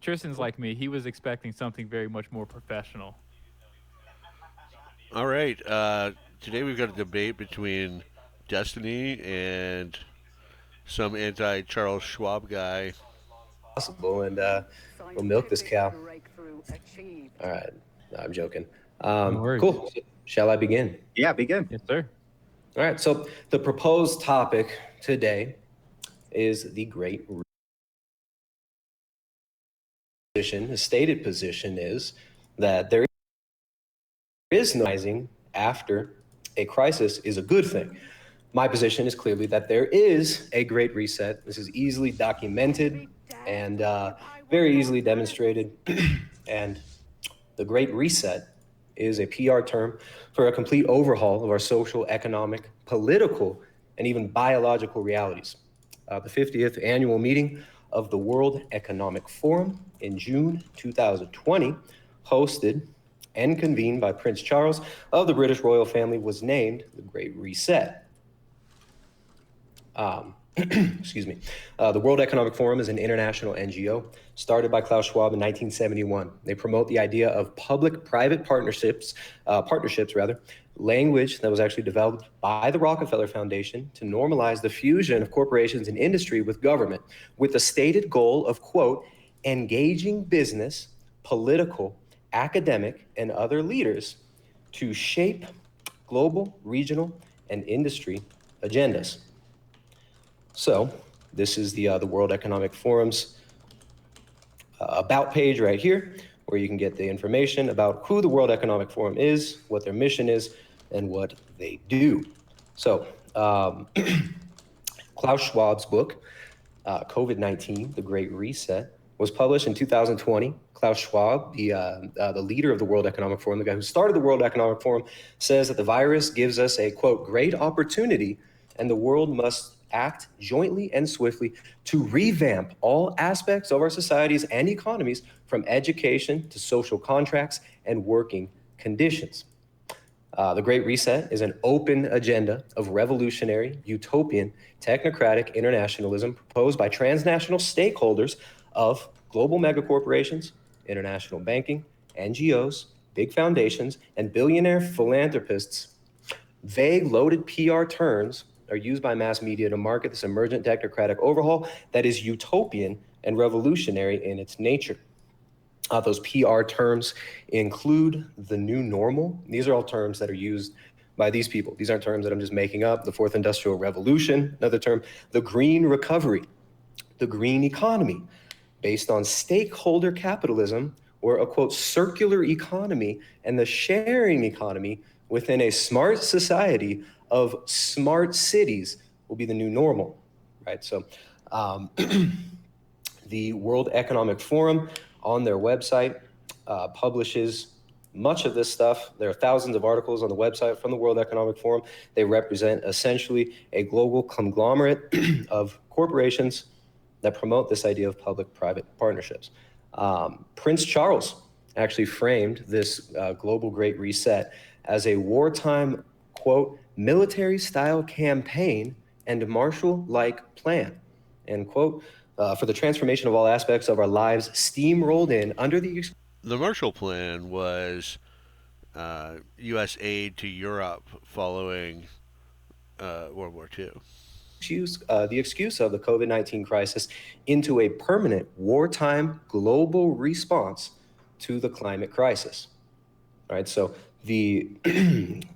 Tristan's like me. He was expecting something very much more professional. All right. Today we've got a debate between Destiny and some anti Charles Schwab guy. Possible, and we'll milk this cow. All right, no, I'm joking. No worries. Cool. Shall I begin? Yeah, begin. Yes, sir. All right. So the proposed topic today is the Great Position. The stated position is that there is no rising after a crisis is a good thing. My position is clearly that there is a great reset. This is easily documented and very easily demonstrated. And the great reset is a PR term for a complete overhaul of our social, economic, political, and even biological realities. The 50th annual meeting of the World Economic Forum in June 2020, hosted and convened by Prince Charles of the British royal family, was named the Great Reset. Excuse me. The World Economic Forum is an international NGO started by Klaus Schwab in 1971. They promote the idea of public-private partnerships, language that was actually developed by the Rockefeller Foundation to normalize the fusion of corporations and industry with government, with the stated goal of, quote, engaging business, political, academic, and other leaders to shape global, regional, and industry agendas. So this is the World Economic Forum's about page right here, where you can get the information about who the World Economic Forum is, what their mission is, and what they do. So Klaus Schwab's book, COVID-19, The Great Reset, was published in 2020. Klaus Schwab, the leader of the World Economic Forum, the guy who started the World Economic Forum, says that the virus gives us a, quote, great opportunity, and the world must act jointly and swiftly to revamp all aspects of our societies and economies, from education to social contracts and working conditions. The Great Reset is an open agenda of revolutionary, utopian, technocratic internationalism proposed by transnational stakeholders of global megacorporations, international banking, NGOs, big foundations, and billionaire philanthropists. Vague, loaded PR terms are used by mass media to market this emergent technocratic overhaul that is utopian and revolutionary in its nature. Those PR terms include the new normal. These are all terms that are used by these people. These aren't terms that I'm just making up. The fourth industrial revolution, another term, the green recovery, the green economy, based on stakeholder capitalism, or a, quote, circular economy, and the sharing economy within a smart society of smart cities will be the new normal, right? So the World Economic Forum on their website publishes much of this stuff. There are thousands of articles on the website from the World Economic Forum. They represent essentially a global conglomerate of corporations that promote this idea of public-private partnerships. Prince Charles actually framed this global Great Reset as a wartime, quote, military-style campaign and Marshall-like plan, end quote, for the transformation of all aspects of our lives, steamrolled in under the The Marshall Plan was U.S. aid to Europe following World War II. excuse of the COVID-19 crisis into a permanent wartime global response to the climate crisis. All right, so the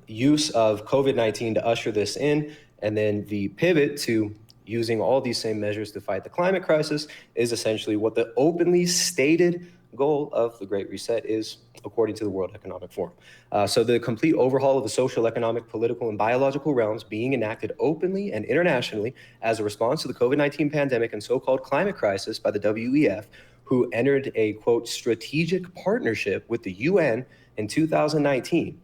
use of COVID-19 to usher this in, and then the pivot to using all these same measures to fight the climate crisis, is essentially what the openly stated goal of the Great Reset is, according to the World Economic Forum. So the complete overhaul of the social, economic, political, and biological realms being enacted openly and internationally as a response to the COVID-19 pandemic and so-called climate crisis by the WEF, who entered a, quote, strategic partnership with the UN in 2019,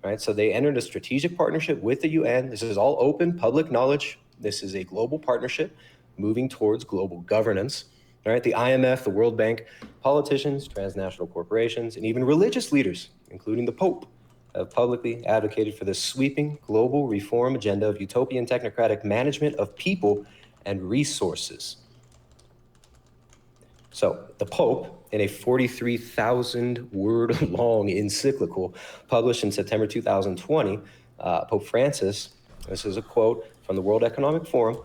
right? So they entered a strategic partnership with the UN. This is all open, public knowledge. This is a global partnership moving towards global governance. All right, the IMF, the World Bank, politicians, transnational corporations, and even religious leaders, including the Pope, have publicly advocated for this sweeping global reform agenda of utopian technocratic management of people and resources. So the Pope, in a 43,000 word long encyclical published in September 2020, Pope Francis, this is a quote from the World Economic Forum,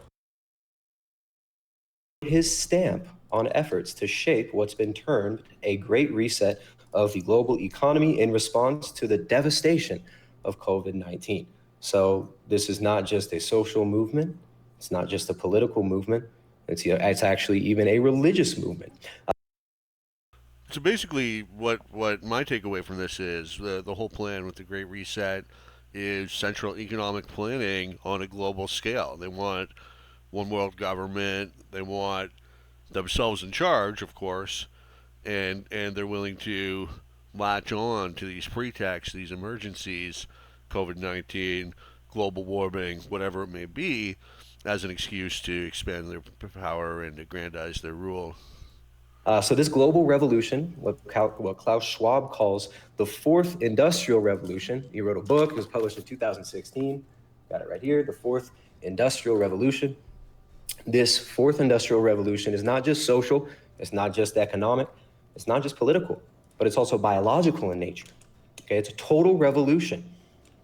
his stamp on efforts to shape what's been termed a great reset of the global economy in response to the devastation of COVID-19. So this is not just a social movement. It's not just a political movement. It's actually even a religious movement. So basically, what my takeaway from this is the whole plan with the Great Reset is central economic planning on a global scale. They want one world government. They want themselves in charge, of course, and they're willing to latch on to these pretexts, these emergencies, COVID-19, global warming, whatever it may be, as an excuse to expand their power and aggrandize their rule. So this global revolution, what Klaus Schwab calls the fourth industrial revolution, he wrote a book, it was published in 2016, got it right here, the fourth industrial revolution. This fourth industrial revolution is not just social, it's not just economic, it's not just political, but it's also biological in nature. Okay, it's a total revolution.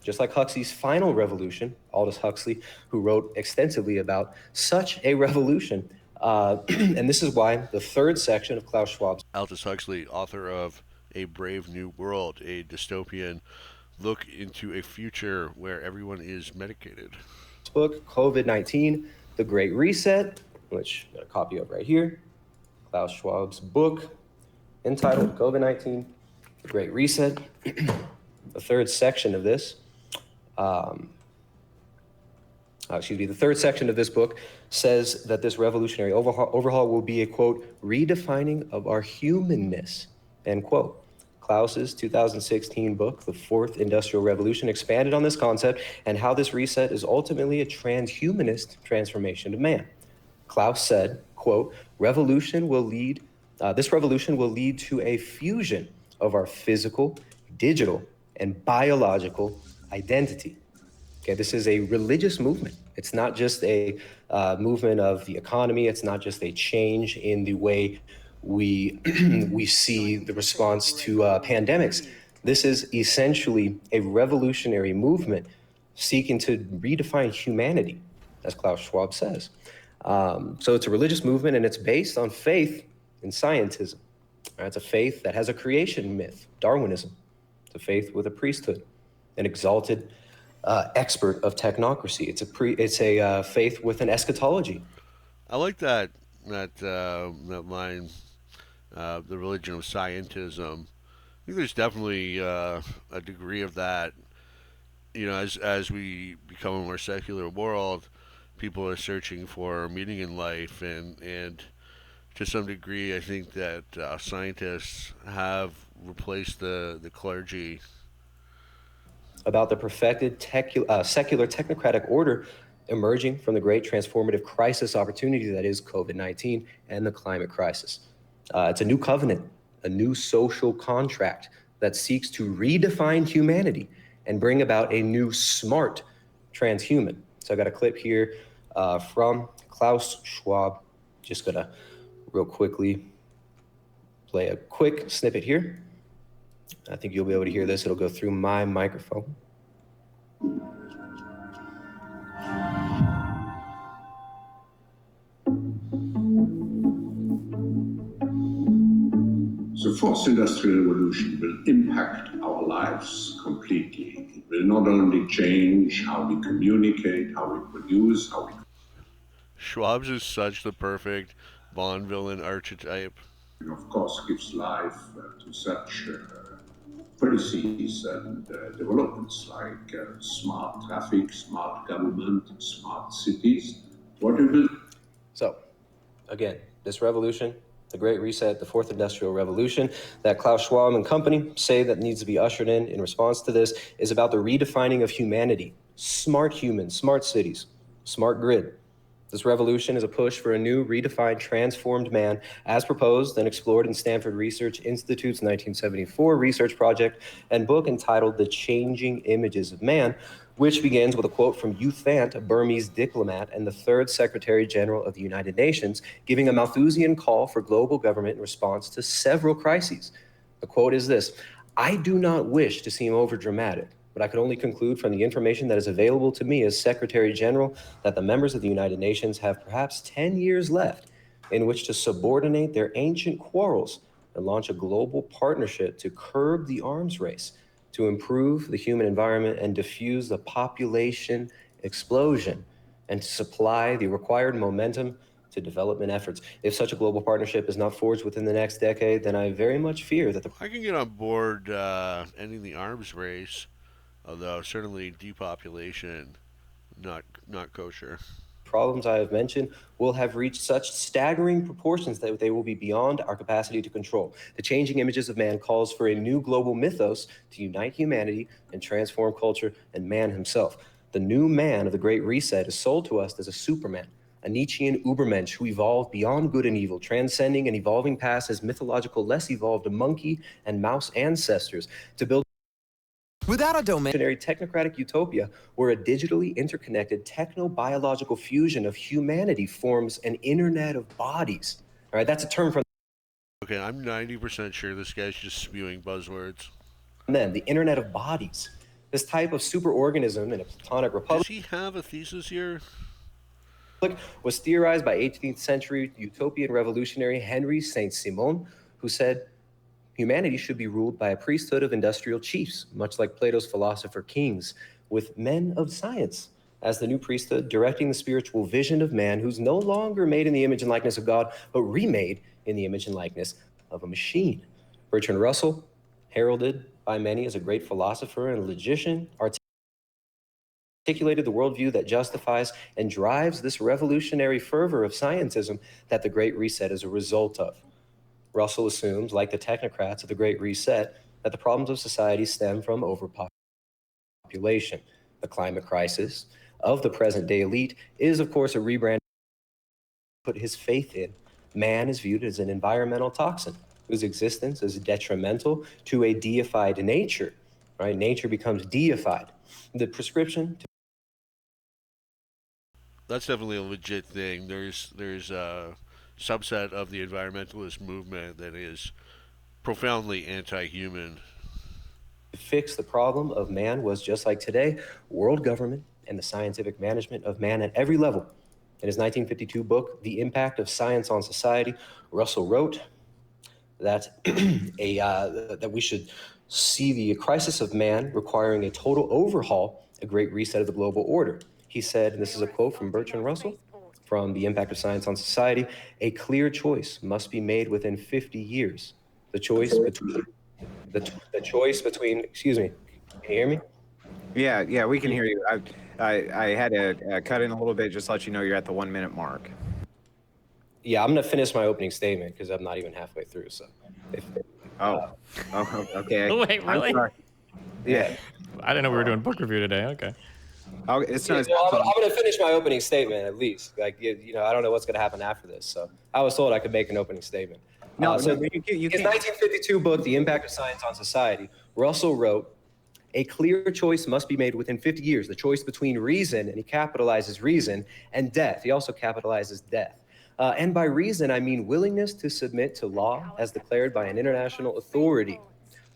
Just like Huxley's final revolution, Aldous Huxley, who wrote extensively about such a revolution. And this is why the third section of Klaus Schwab's Aldous Huxley, author of A Brave New World, a dystopian look into a future where everyone is medicated. book, COVID-19, The Great Reset, which I got a copy of right here. Klaus Schwab's book entitled COVID-19, The Great Reset. The third section of this, the third section of this book says that this revolutionary overhaul will be a, quote, redefining of our humanness, end quote. Klaus's 2016 book, The Fourth Industrial Revolution, expanded on this concept and how this reset is ultimately a transhumanist transformation of man. Klaus said, quote, this revolution will lead to a fusion of our physical, digital, and biological identity. Okay, this is a religious movement. It's not just a movement of the economy. It's not just a change in the way we see the response to pandemics. This is essentially a revolutionary movement seeking to redefine humanity, as Klaus Schwab says. So it's a religious movement, and it's based on faith in scientism. It's a faith that has a creation myth, Darwinism. It's a faith with a priesthood, an exalted expert of technocracy. It's a faith with an eschatology. I like that line, the religion of scientism. I think there's definitely a degree of that. You know, as we become a more secular world, people are searching for meaning in life, and to some degree, I think that scientists have replaced the clergy. About the perfected secular technocratic order emerging from the great transformative crisis opportunity that is COVID-19 and the climate crisis. It's a new covenant, a new social contract that seeks to redefine humanity and bring about a new smart transhuman. So I got a clip here from Klaus Schwab. Just gonna real quickly play a quick snippet here. I think you'll be able to hear this. It'll go through my microphone. The fourth industrial revolution will impact our lives completely. It will not only change how we communicate, how we produce, how we... Schwab's is such the perfect Bond villain archetype. And of course, gives life to such policies and developments like smart traffic, smart government, smart cities. What we will... So, again, this revolution, the Great Reset, the Fourth Industrial Revolution that Klaus Schwab and company say that needs to be ushered in response to this is about the redefining of humanity. Smart humans, smart cities, smart grid, This revolution is a push for a new, redefined, transformed man, as proposed and explored in Stanford Research Institute's 1974 research project and book entitled The Changing Images of Man, which begins with a quote from U Thant, a Burmese diplomat and the third Secretary General of the United Nations, giving a Malthusian call for global government in response to several crises. The quote is this: "I do not wish to seem overdramatic, but I could only conclude from the information that is available to me as Secretary General that the members of the United Nations have perhaps 10 years left in which to subordinate their ancient quarrels and launch a global partnership to curb the arms race, to improve the human environment and diffuse the population explosion, and to supply the required momentum to development efforts. If such a global partnership is not forged within the next decade, then I very much fear that the I can get on board ending the arms race, although certainly depopulation, not kosher. problems I have mentioned will have reached such staggering proportions that they will be beyond our capacity to control. The changing images of man calls for a new global mythos to unite humanity and transform culture and man himself. The new man of the Great Reset is sold to us as a Superman, a Nietzschean Ubermensch who evolved beyond good and evil, transcending and evolving past his mythological, less evolved monkey and mouse ancestors to build without a domain technocratic utopia where a digitally interconnected techno-biological fusion of humanity forms an internet of bodies. All right, that's a term from Okay, I'm 90% sure this guy's just spewing buzzwords. them, the internet of bodies. This type of superorganism in a Platonic republic Does he have a thesis here? was theorized by 18th century utopian revolutionary Henry Saint-Simon, who said, humanity should be ruled by a priesthood of industrial chiefs, much like Plato's philosopher kings, with men of science as the new priesthood, directing the spiritual vision of man who's no longer made in the image and likeness of God, but remade in the image and likeness of a machine. Bertrand Russell, heralded by many as a great philosopher and logician, articulated the worldview that justifies and drives this revolutionary fervor of scientism that the Great Reset is a result of. Russell assumes, like the technocrats of the Great Reset, that the problems of society stem from overpopulation. The climate crisis of the present-day elite is, of course, a rebrand put his faith in. Man is viewed as an environmental toxin whose existence is detrimental to a deified nature. Right? Nature becomes deified. The prescription to That's definitely a legit thing. There's a subset of the environmentalist movement that is profoundly anti-human. fix the problem of man was, just like today, world government and the scientific management of man at every level. In his 1952 book, The Impact of Science on Society, Russell wrote that that we should see the crisis of man requiring a total overhaul, a great reset of the global order. He said, and this is a quote from Bertrand Russell from The Impact of Science on Society, a clear choice must be made within 50 years. The choice between the choice between, excuse me, can you hear me? Yeah, we can hear you. I had to cut in a little bit, just to let you know you're at the 1 minute mark. Yeah, I'm gonna finish my opening statement because I'm not even halfway through. So, Okay. Wait, I'm really? sorry. Yeah. I didn't know we were doing book review today. Okay. It's yeah, not. well, I'm gonna finish my opening statement at least. Like, I don't know what's gonna happen after this. So, I was told I could make an opening statement. No, so you his can't. 1952 book, The Impact of Science on Society, Russell wrote, a clear choice must be made within 50 years. The choice between reason, and he capitalizes reason, and death. He also capitalizes death. And by reason, I mean willingness to submit to law as declared by an international authority.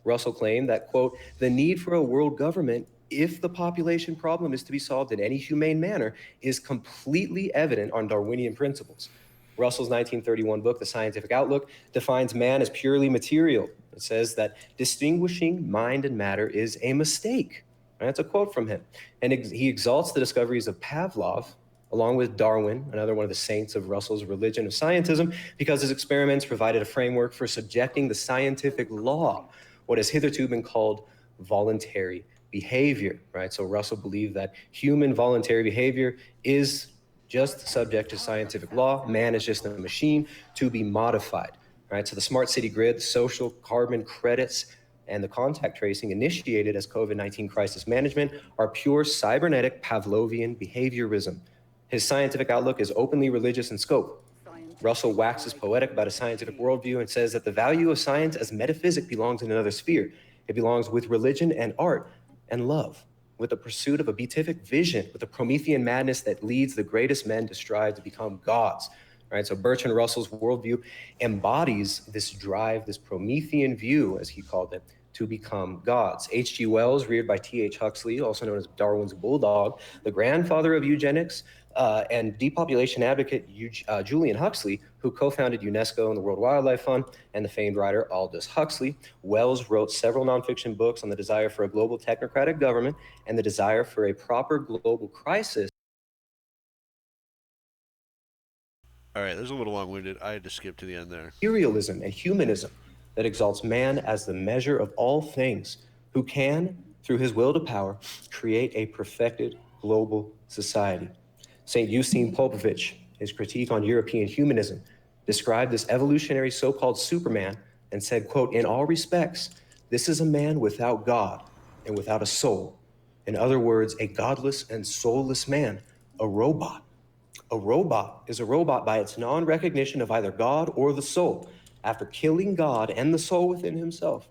Russell claimed that, quote, the need for a world government, if the population problem is to be solved in any humane manner, is completely evident on Darwinian principles. Russell's 1931 book, The Scientific Outlook, defines man as purely material. It says that distinguishing mind and matter is a mistake. And that's a quote from him. And he exalts the discoveries of Pavlov, along with Darwin, another one of the saints of Russell's religion of scientism, because his experiments provided a framework for subjecting the scientific law, what has hitherto been called voluntary behavior, right? So Russell believed that human voluntary behavior is just subject to scientific law. Man is just a machine to be modified, right? So the smart city grid, the social carbon credits, and the contact tracing initiated as COVID-19 crisis management are pure cybernetic Pavlovian behaviorism. His scientific outlook is openly religious in scope. Russell waxes poetic about a scientific worldview and says that the value of science as metaphysic belongs in another sphere. It belongs with religion and art and love, with the pursuit of a beatific vision, with the Promethean madness that leads the greatest men to strive to become gods. Right? So Bertrand Russell's worldview embodies this drive, this Promethean view, as he called it, to become gods. H.G. Wells, reared by T.H. Huxley, also known as Darwin's bulldog, the grandfather of eugenics, and depopulation advocate Julian Huxley, who co-founded UNESCO and the World Wildlife Fund, and the famed writer Aldous Huxley. Wells wrote several nonfiction books on the desire for a global technocratic government and the desire for a proper global crisis. All right, that was a little long-winded. I had to skip to the end there. Materialism and humanism that exalts man as the measure of all things, who can, through his will to power, create a perfected global society. St. Eugene Popovich, his critique on European humanism, described this evolutionary so-called Superman and said, quote, "In all respects, this is a man without God and without a soul. In other words, a godless and soulless man, a robot. A robot is a robot by its non-recognition of either God or the soul. After killing God and the soul within himself,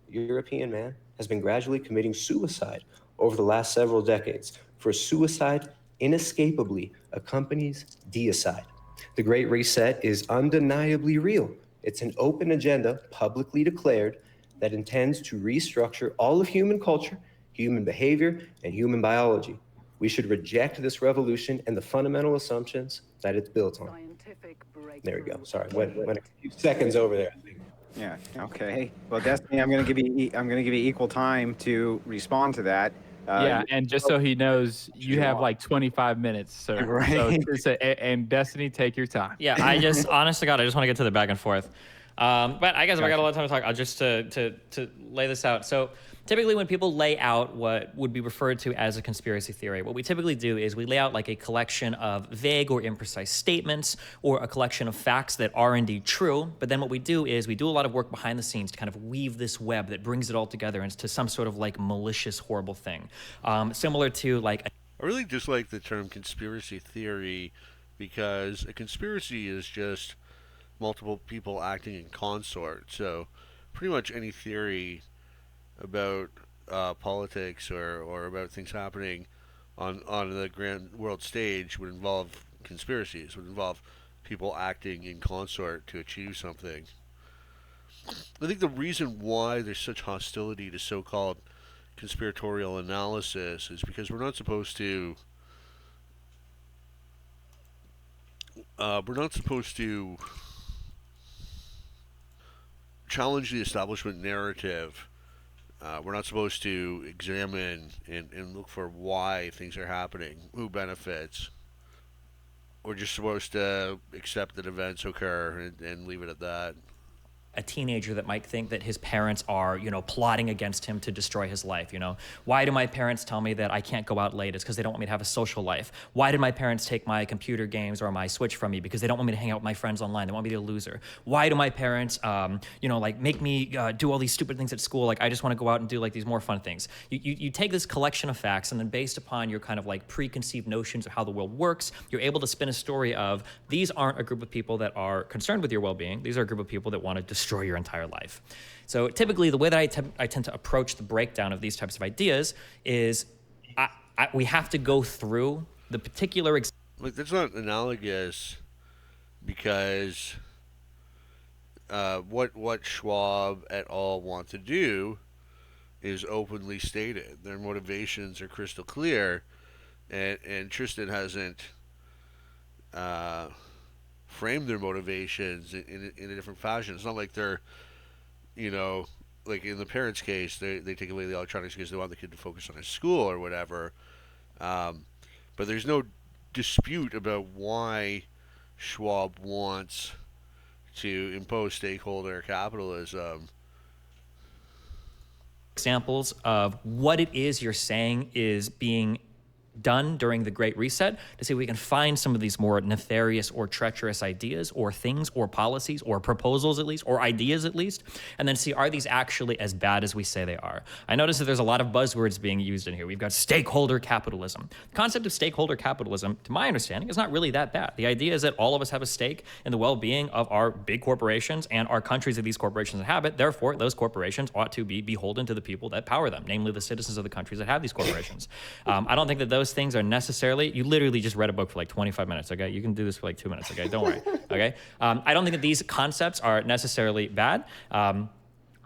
the European man has been gradually committing suicide over the last several decades. For suicide inescapably accompanies deicide. The Great Reset is undeniably real. It's an open agenda, publicly declared, that intends to restructure all of human culture, human behavior, and human biology. We should reject this revolution and the fundamental assumptions that it's built on." There we go. Sorry, went a few seconds over there. Yeah. Okay. Well, Destiny, I'm going to give you equal time to respond to that. Yeah, and just so he knows, you have like 25 minutes, sir. Right. So, and Destiny, take your time. Yeah, I just, honest to God, I just want to get to the back and forth. But I guess if I got a lot of time to talk, I'll just to lay this out. So typically when people lay out what would be referred to as a conspiracy theory, what we typically do is we lay out like a collection of vague or imprecise statements or a collection of facts that are indeed true. But then what we do is we do a lot of work behind the scenes to kind of weave this web that brings it all together into some sort of like malicious, horrible thing. Similar to like... I really dislike the term conspiracy theory because a conspiracy is just multiple people acting in consort. So pretty much any theory about politics or about things happening on the grand world stage would involve conspiracies, would involve people acting in consort to achieve something. I think the reason why there's such hostility to so-called conspiratorial analysis is because we're not supposed to challenge the establishment narrative. We're not supposed to examine and look for why things are happening, who benefits. We're just supposed to accept that events occur and leave it at that. A teenager that might think that his parents are, you know, plotting against him to destroy his life, you know. Why do my parents tell me that I can't go out late? It's because they don't want me to have a social life. Why did my parents take my computer games or my Switch from me? Because they don't want me to hang out with my friends online. They want me to be a loser. Why do my parents, you know, like make me do all these stupid things at school? Like I just want to go out and do like these more fun things. You take this collection of facts and then based upon your kind of like preconceived notions of how the world works, you're able to spin a story of these aren't a group of people that are concerned with your well-being. These are a group of people that want to destroy your entire life. So typically the way that I tend to approach the breakdown of these types of ideas is we have to go through the particular... Like, that's not analogous because what Schwab et al. Want to do is openly stated. Their motivations are crystal clear, and Tristan hasn't frame their motivations in a different fashion. It's not like they're, you know, like in the parents' case, they take away the electronics because they want the kid to focus on his school or whatever. But there's no dispute about why Schwab wants to impose stakeholder capitalism. Examples of what it is you're saying is being done during the Great Reset to see if we can find some of these more nefarious or treacherous ideas or things or policies or proposals at least or ideas at least, and then see, are these actually as bad as we say they are? I notice that there's a lot of buzzwords being used in here. We've got stakeholder capitalism. The concept of stakeholder capitalism, to my understanding, is not really that bad. The idea is that all of us have a stake in the well-being of our big corporations and our countries that these corporations inhabit. Therefore, those corporations ought to be beholden to the people that power them, namely the citizens of the countries that have these corporations. I don't think that those things are necessarily, you literally just read a book for like 25 minutes, okay? You can do this for like 2 minutes, okay? Don't worry, okay? I don't think that these concepts are necessarily bad.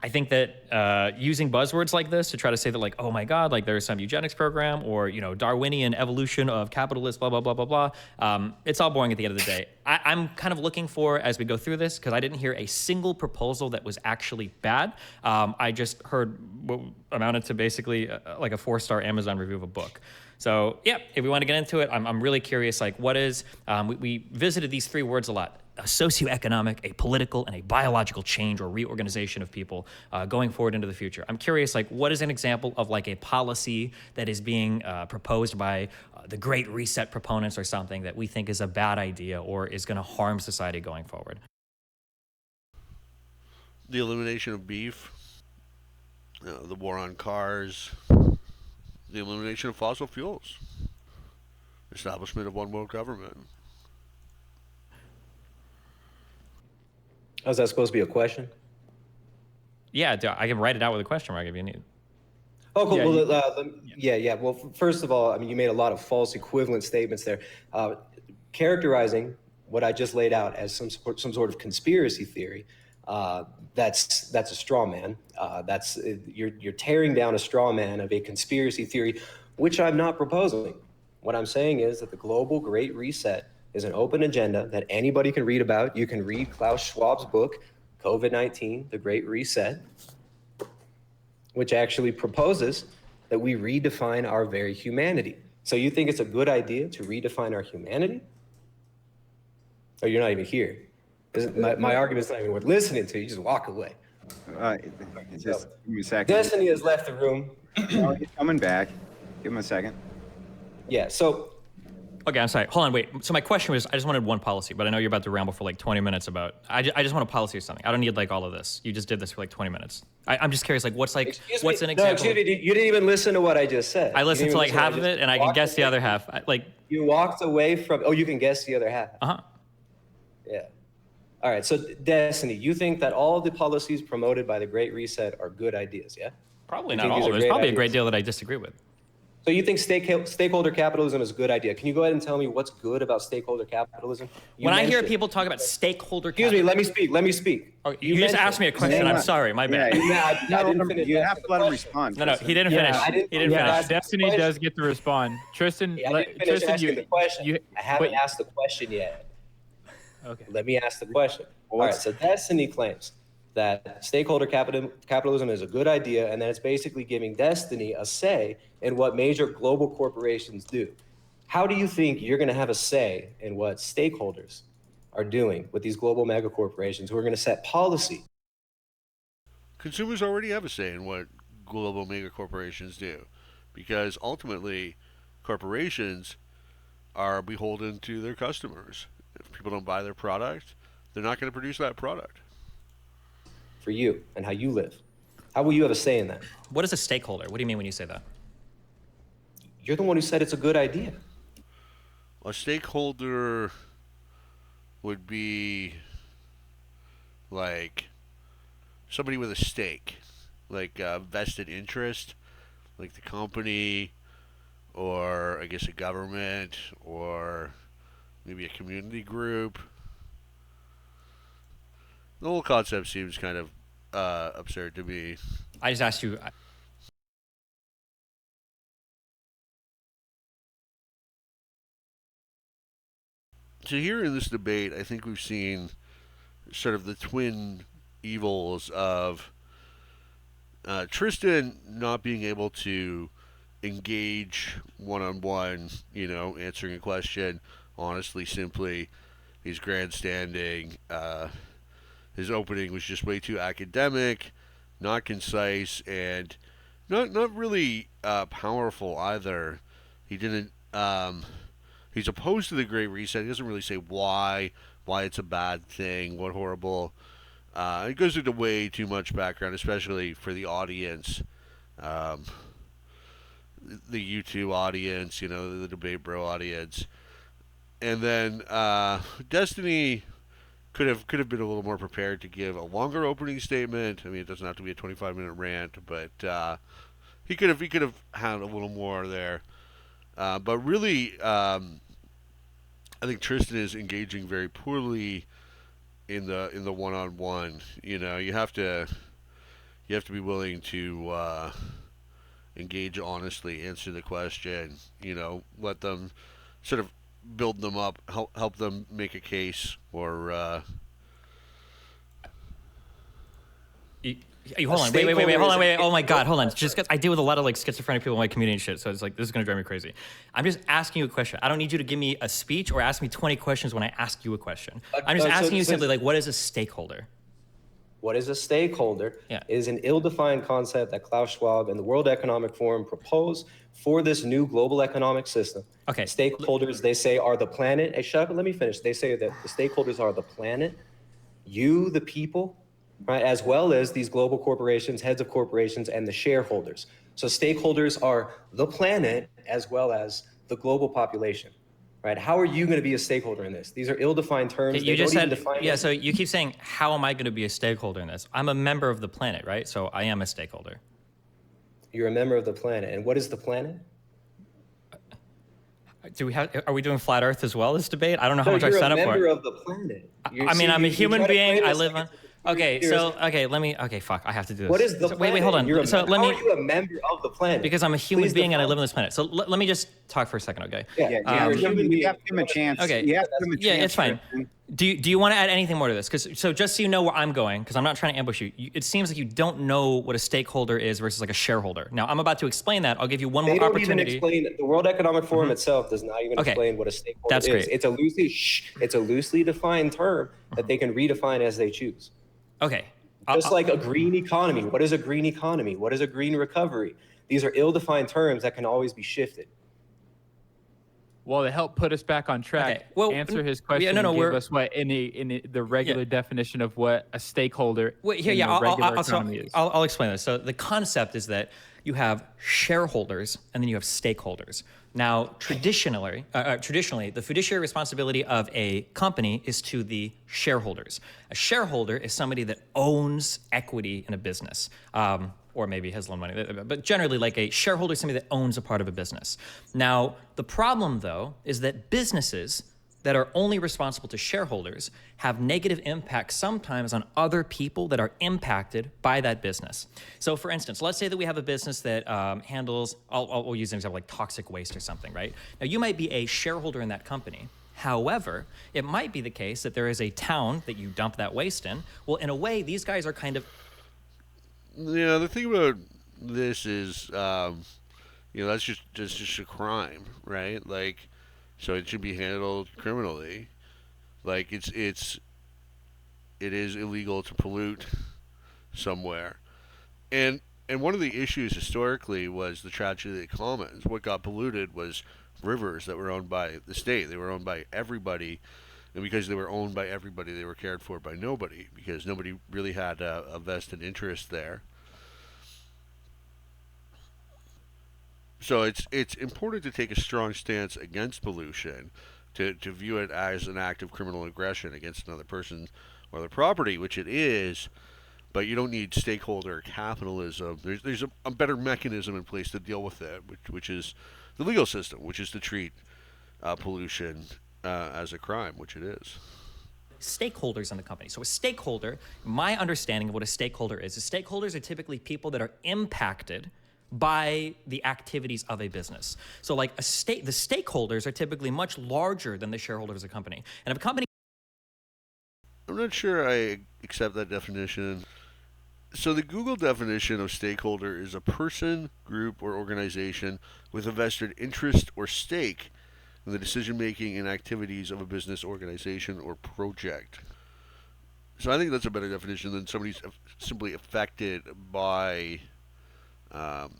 I think that using buzzwords like this to try to say that, like, oh my God, like there's some eugenics program or, you know, Darwinian evolution of capitalists, blah, blah, blah, blah, blah. It's all boring at the end of the day. I'm kind of looking for, as we go through this, because I didn't hear a single proposal that was actually bad. I just heard what amounted to basically like a 4-star Amazon review of a book. So yeah, if we want to get into it, I'm really curious, like what is, we visited these 3 words a lot: a socioeconomic, a political, and a biological change or reorganization of people going forward into the future. I'm curious, like what is an example of like a policy that is being proposed by the Great Reset proponents or something that we think is a bad idea or is going to harm society going forward? The elimination of beef, the war on cars, the elimination of fossil fuels, establishment of one world government. Oh, is that supposed to be a question? Yeah, I can write it out with a question mark if you need. Oh, cool. Yeah, Well, yeah. Well, first of all, I mean, you made a lot of false equivalent statements there, characterizing what I just laid out as some sort of conspiracy theory. That's a straw man. You're tearing down a straw man of a conspiracy theory, which I'm not proposing. What I'm saying is that the global Great Reset is an open agenda that anybody can read about. You can read Klaus Schwab's book, COVID-19, The Great Reset, which actually proposes that we redefine our very humanity. So you think it's a good idea to redefine our humanity? Or you're not even here? My argument's not even worth listening to. You just walk away. Just give me a second. Destiny has left the room. Oh, he's coming back. Give him a second. Yeah, so Okay, I'm sorry. Hold on, wait. So my question was, I just wanted one policy, but I know you're about to ramble for like 20 minutes about, I just want a policy or something. I don't need like all of this. You just did this for like 20 minutes. I'm just curious, like what's an example? No, excuse me, you didn't even listen to what I just said. I listened to like half of it and I can guess the other half. You walked away from, you can guess the other half. Uh-huh. Yeah. All right, so Destiny, you think that all the policies promoted by the Great Reset are good ideas, yeah? Probably You not think all these of are it. There's great probably a ideas? great deal that I disagree with. So you think stakeholder capitalism is a good idea? Can you go ahead and tell me what's good about stakeholder capitalism? When I hear people talk about stakeholder Excuse me, let me speak. Oh, you just asked me a question. I'm sorry, my bad. I didn't finish You have asking to let the him question. respond. No, he didn't Yeah, finish. I didn't- He didn't yeah, finish. Destiny question. does get to respond. Tristan, I didn't finish asking the question. I haven't wait. asked the question yet. Okay. Let me ask the question. All right, so Destiny claims that stakeholder capitalism is a good idea, and that it's basically giving Destiny a say in what major global corporations do. How do you think you're going to have a say in what stakeholders are doing with these global mega corporations who are going to set policy? Consumers already have a say in what global mega corporations do, because ultimately, corporations are beholden to their customers. If people don't buy their product, they're not going to produce that product. For you and how you live. How will you have a say in that? What is a stakeholder? What do you mean when you say that? You're the one who said it's a good idea. A stakeholder would be like somebody with a stake, like a vested interest, like the company, or I guess a government, or maybe a community group. The whole concept seems kind of absurd to me. I just asked you. So here in this debate, I think we've seen sort of the twin evils of Tristan not being able to engage one-on-one, answering a question honestly, simply. He's grandstanding. His opening was just way too academic, not concise, and not really powerful either. He didn't he's opposed to the Great Reset. He doesn't really say why it's a bad thing, what horrible. It goes into way too much background, especially for the audience, um, the YouTube audience, the Debate Bro audience. And then Destiny could have been a little more prepared to give a longer opening statement. I mean, it doesn't have to be a 25-minute rant, but he could have had a little more there. But really, I think Tristan is engaging very poorly in the one-on-one. You have to be willing to engage honestly, answer the question. Let them sort of build them up, help them make a case, or hold on, wait, hold on, wait. Oh my God, hold on. Just 'cause I deal with a lot of like schizophrenic people in my community and shit, so it's like this is gonna drive me crazy. I'm just asking you a question. I don't need you to give me a speech or ask me 20 questions when I ask you a question. I'm just asking you simply like, what is a stakeholder? What is a stakeholder Yeah. is an ill-defined concept that Klaus Schwab and the World Economic Forum propose for this new global economic system. Okay. Stakeholders, they say, are the planet. Hey, shut up and let me finish. They say that the stakeholders are the planet, you, the people, right, as well as these global corporations, heads of corporations, and the shareholders. So stakeholders are the planet as well as the global population. Right? How are you going to be a stakeholder in this? These are ill-defined terms. Okay, you just don't even said, define yeah, it. so you keep saying, how am I going to be a stakeholder in this? I'm a member of the planet, right? So I am a stakeholder. You're a member of the planet. And what is the planet? Are we doing flat Earth as well, this debate? I don't know how much I set up for it. You're a member of the planet. I mean, I'm a human being. I live on. Okay, fuck, I have to do this. What is the planet? Wait, hold on. How are you a member of the planet? Because I'm a human being and I live on this planet. So let me just talk for a second, okay? Yeah, you have to give him a chance. Okay. You have to give him a chance. Yeah, it's fine. Do you want to add anything more to this? So just so you know where I'm going, because I'm not trying to ambush you, it seems like you don't know what a stakeholder is versus like a shareholder. Now, I'm about to explain that. I'll give you one more opportunity. They don't even explain, the World Economic Forum itself does not even explain what a stakeholder That's is. great. It's a loosely defined term that they can redefine as they choose. Okay. Just like a green economy. What is a green economy? What is a green recovery? These are ill-defined terms that can always be shifted. Well, to help put us back on track, Okay. Well, answer his question and give us what in the regular definition of what a stakeholder in the regular economy is. I'll explain this. So the concept is that you have shareholders and then you have stakeholders. Now, traditionally, the fiduciary responsibility of a company is to the shareholders. A shareholder is somebody that owns equity in a business. Or maybe has loan money, but generally like a shareholder is somebody that owns a part of a business. Now, the problem though is that businesses that are only responsible to shareholders have negative impacts sometimes on other people that are impacted by that business. So for instance, let's say that we have a business that handles, I'll use an example like toxic waste or something, right? Now you might be a shareholder in that company. However, it might be the case that there is a town that you dump that waste in. Well, in a way, these guys are kind of Yeah, the thing about this is, that's just a crime, right? Like, so it should be handled criminally. Like, it is illegal to pollute somewhere, and one of the issues historically was the tragedy of the commons. What got polluted was rivers that were owned by the state. They were owned by everybody. And because they were owned by everybody, they were cared for by nobody, because nobody really had a vested interest there. So it's important to take a strong stance against pollution, to view it as an act of criminal aggression against another person or their property, which it is. But you don't need stakeholder capitalism. There's a better mechanism in place to deal with it, which is the legal system, which is to treat pollution as a crime, which it is. Stakeholders in the company. So a stakeholder, my understanding of what a stakeholder is stakeholders are typically people that are impacted by the activities of a business. So like the stakeholders are typically much larger than the shareholders of a company. And if a company... I'm not sure I accept that definition. So the Google definition of stakeholder is a person, group, or organization with a vested interest or stake in the decision-making and activities of a business, organization, or project. So I think that's a better definition than somebody's simply affected by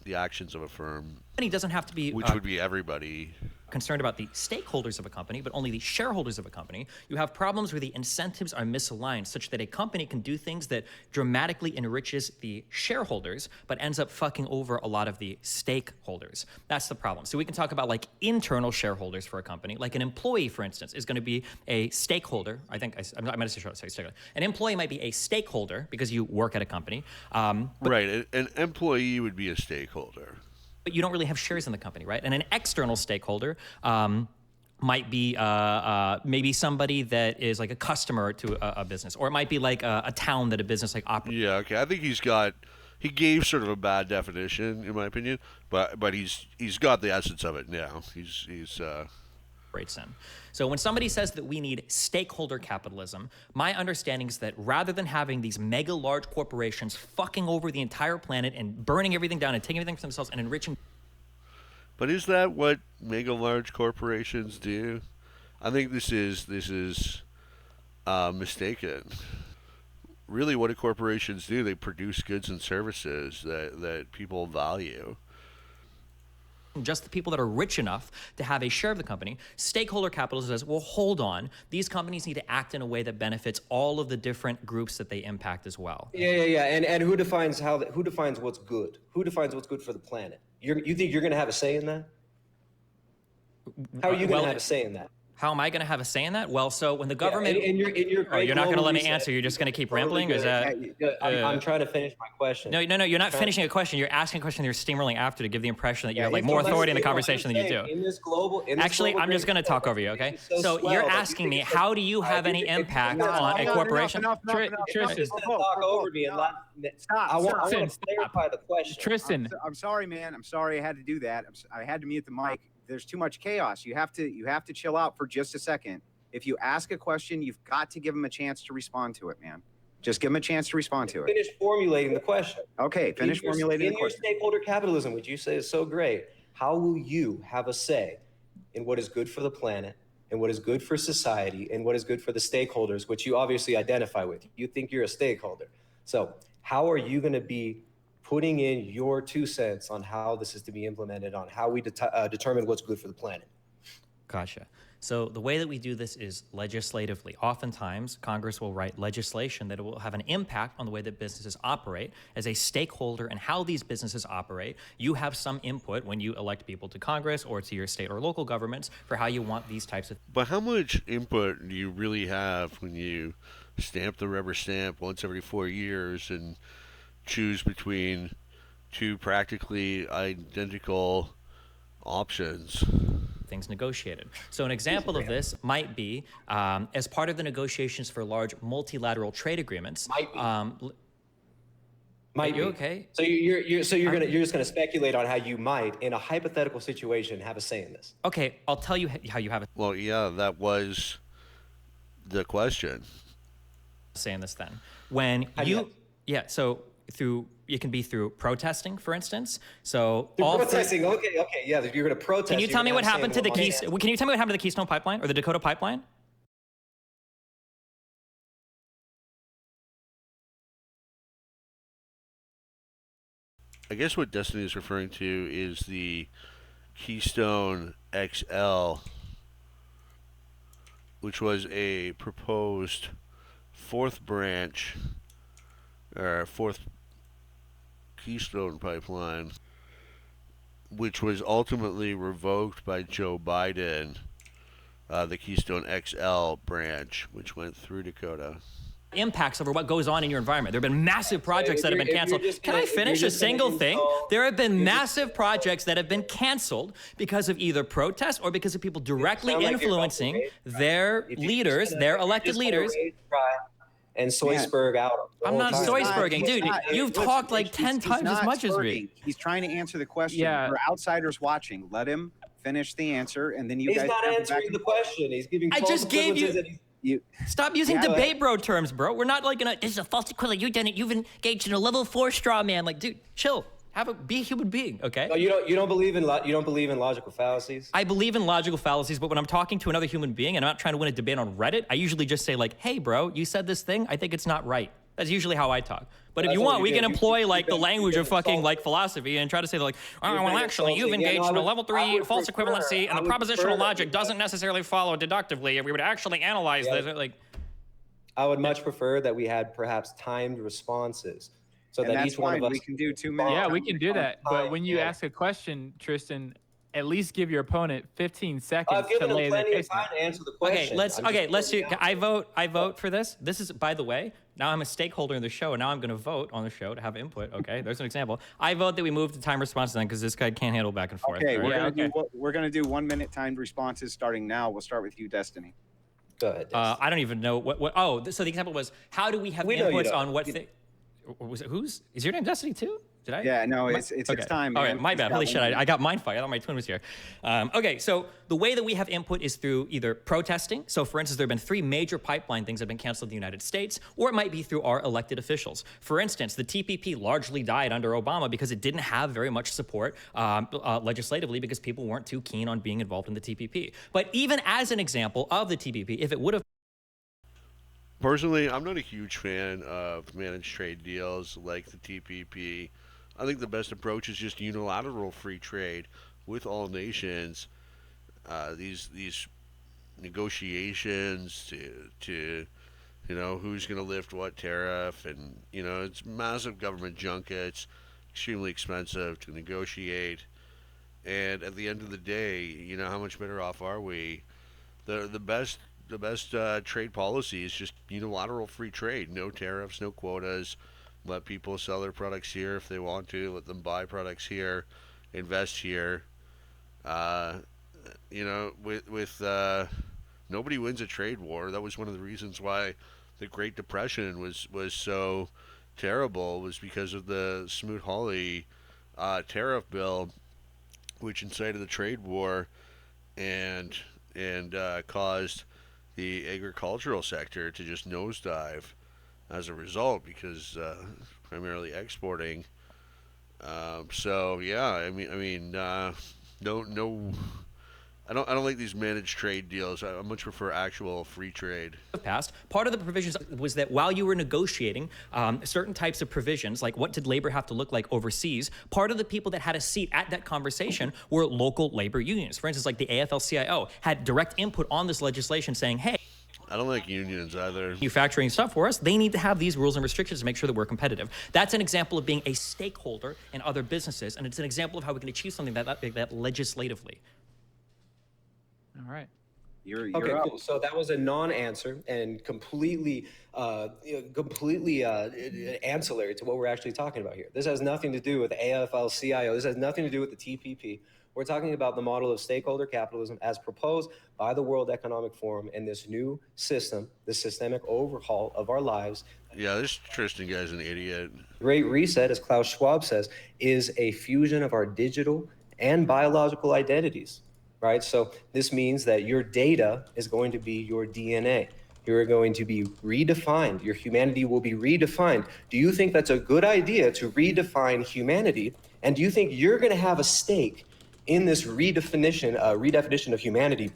the actions of a firm, doesn't have to be... which would be everybody. concerned about the stakeholders of a company, but only the shareholders of a company. You have problems where the incentives are misaligned such that a company can do things that dramatically enriches the shareholders, but ends up fucking over a lot of the stakeholders. That's the problem. So we can talk about like internal shareholders for a company. Like an employee, for instance, is going to be a stakeholder. I think I'm going to say stakeholder. An employee might be a stakeholder because you work at a company. Right. An employee would be a stakeholder. But you don't really have shares in the company, right? And an external stakeholder might be maybe somebody that is like a customer to a business, or it might be like a town that a business like operates. Yeah, okay. I think he gave sort of a bad definition, in my opinion, but he's got the essence of it now. He's in. So when somebody says that we need stakeholder capitalism, my understanding is that rather than having these mega large corporations fucking over the entire planet and burning everything down and taking everything for themselves and enriching. But is that what mega large corporations do? I think this is mistaken. Really, what do corporations do? They produce goods and services that people value. Just the people that are rich enough to have a share of the company. Stakeholder capitalism says, well, hold on. These companies need to act in a way that benefits all of the different groups that they impact as well. Yeah. And who defines what's good? Who defines what's good for the planet? You think you're going to have a say in that? How are you going to have a say in that? How am I going to have a say in that? Well, so when the government... you're not going to let me answer. You're just going to keep rambling? Is that... I'm trying to finish my question. No, you're not finishing a question. You're asking a question. You're steamrolling after to give the impression that you have like more authority in the conversation than you do. Actually, I'm just going to talk over you, okay? So you're asking me, how do you have any impact on a corporation? Tristan, talk over me and I want to clarify the question. Tristan, I'm sorry, man. I'm sorry I had to do that. I had to mute the mic. There's too much chaos. You have to chill out for just a second. If you ask a question, you've got to give them a chance to respond to it, man. Just give them a chance to respond to it. Finish formulating the question. Okay, finish formulating the question. In your stakeholder capitalism, which you say is so great, how will you have a say in what is good for the planet and what is good for society and what is good for the stakeholders, which you obviously identify with? You think you're a stakeholder. So how are you going to be putting in your 2 cents on how this is to be implemented, on how we determine what's good for the planet? Gotcha. So the way that we do this is legislatively. Oftentimes, Congress will write legislation that will have an impact on the way that businesses operate. As a stakeholder and how these businesses operate, you have some input when you elect people to Congress or to your state or local governments for how you want these types of... But how much input do you really have when you stamp the rubber stamp once every 4 years and choose between two practically identical options? Things negotiated. So an example of this might be as part of the negotiations for large multilateral trade agreements. Might be. Okay? So you're just gonna speculate on how you might, in a hypothetical situation, have a say in this. Okay, I'll tell you how you have a Well, yeah, that was the question. say in this then. When so it can be through protesting, for instance. So protesting. Okay, yeah. You're going to protest. Can you tell me what happened to the Keystone? Can you tell me what happened to the Keystone Pipeline or the Dakota Pipeline? I guess what Destiny is referring to is the Keystone XL, which was a proposed fourth Keystone Pipeline, which was ultimately revoked by Joe Biden, the Keystone XL branch, which went through Dakota. Impacts over what goes on in your environment. There have been massive projects that have been canceled. Can I finish a single thing? There have been massive projects that have been canceled because of either protest or because of people directly influencing their leaders, their elected leaders. And Soisberg out. I'm not Soisberging, dude. You've talked like 10 times as much as me. He's trying to answer the question. Yeah. For outsiders watching, let him finish the answer, and then you guys. He's not answering the question. He's giving. I just gave you. Stop using debate bro terms, bro. We're not like this is a false equivalent. You've engaged in a level 4 straw man. Like, dude, chill. Be a human being, okay? No, you don't believe in logical fallacies. I believe in logical fallacies, but when I'm talking to another human being and I'm not trying to win a debate on Reddit, I usually just say like, "Hey, bro, you said this thing. I think it's not right." That's usually how I talk. But if you want, we can employ like the language of fucking like philosophy and try to say like, oh, well, actually, you've engaged in a level 3 false equivalency, and the propositional logic doesn't necessarily follow deductively. If we would actually analyze this, like, I would much prefer that we had perhaps timed responses, so that each one of us we can do 2 minutes. Yeah, we can do that. But when you ask a question, Tristan, at least give your opponent 15 seconds I've given to lay him their plenty of case time out. to answer the question. Let's do. I vote for this. This is, by the way, now I'm a stakeholder in the show, and now I'm going to vote on the show to have input. Okay, there's an example. I vote that we move to time responses then, because this guy can't handle back and forth. Okay, right? we're gonna do 1 minute timed responses starting now. We'll start with you, Destiny. Go ahead. I don't even know what. Oh, so the example was, how do we have inputs on what thing? Was it whose? Is your name Destiny too? Did I? Yeah, no, it's time. All man. right, my bad. Holy shit, I got mind fucked. I thought my twin was here. Okay, so the way that we have input is through either protesting. So for instance, there have been 3 major pipeline things that have been canceled in the United States, or it might be through our elected officials. For instance, the TPP largely died under Obama because it didn't have very much support legislatively, because people weren't too keen on being involved in the TPP. But even as an example of the TPP, if it would have Personally, I'm not a huge fan of managed trade deals like the TPP. I think the best approach is just unilateral free trade with all nations. These negotiations to who's going to lift what tariff, and it's massive government junkets, extremely expensive to negotiate. And at the end of the day, how much better off are we? The best trade policy is just unilateral free trade. No tariffs, no quotas. Let people sell their products here if they want to. Let them buy products here, invest here. With nobody wins a trade war. That was one of the reasons why the Great Depression was so terrible, was because of the Smoot-Hawley tariff bill, which incited the trade war and caused the agricultural sector to just nosedive as a result, because primarily exporting. So yeah, I don't like these managed trade deals. I much prefer actual free trade. Passed. Part of the provisions was that while you were negotiating certain types of provisions, like what did labor have to look like overseas, part of the people that had a seat at that conversation were local labor unions. For instance, like the AFL-CIO had direct input on this legislation, saying, hey, I don't like unions either. Manufacturing stuff for us, they need to have these rules and restrictions to make sure that we're competitive. That's an example of being a stakeholder in other businesses, and it's an example of how we can achieve something that legislatively. All right. You're okay, up. cool. So that was a non-answer and completely ancillary to what we're actually talking about here. This has nothing to do with AFL-CIO. This has nothing to do with the TPP. We're talking about the model of stakeholder capitalism as proposed by the World Economic Forum and this new system, the systemic overhaul of our lives. Yeah, this Tristan guy's an idiot. Great Reset, as Klaus Schwab says, is a fusion of our digital and biological identities, right? So this means that your data is going to be your DNA. You're going to be redefined. Your humanity will be redefined. Do you think that's a good idea to redefine humanity? And do you think you're going to have a stake in this redefinition of humanity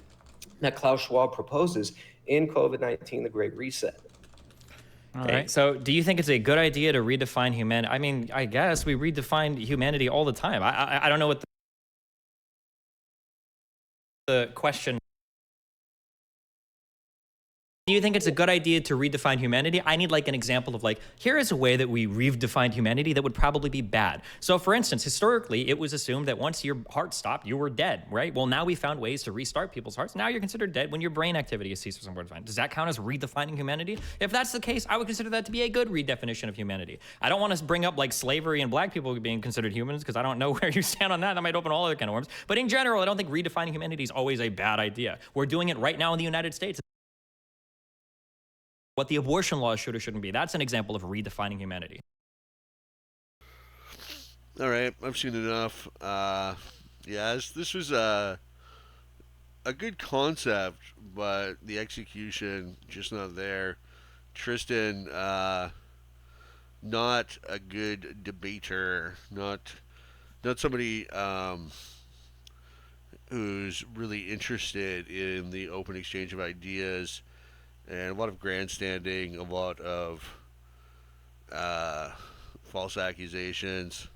that Klaus Schwab proposes in COVID-19, the Great Reset? All right. So do you think it's a good idea to redefine humanity? I mean, I guess we redefine humanity all the time. I don't know what the question. Do you think it's a good idea to redefine humanity? I need like an example of like, here is a way that we redefined humanity that would probably be bad. So for instance, historically, it was assumed that once your heart stopped, you were dead, right? Well, now we found ways to restart people's hearts. Now you're considered dead when your brain activity has ceased for some point of time. Does that count as redefining humanity? If that's the case, I would consider that to be a good redefinition of humanity. I don't want to bring up like slavery and black people being considered humans, because I don't know where you stand on that. That might open all other can of worms. But in general, I don't think redefining humanity is always a bad idea. We're doing it right now in the United States. What the abortion laws should or shouldn't be. That's an example of redefining humanity. All right, I've seen enough. This was a good concept, but the execution just not there. Tristan, not a good debater, not somebody who's really interested in the open exchange of ideas. And a lot of grandstanding, a lot of false accusations,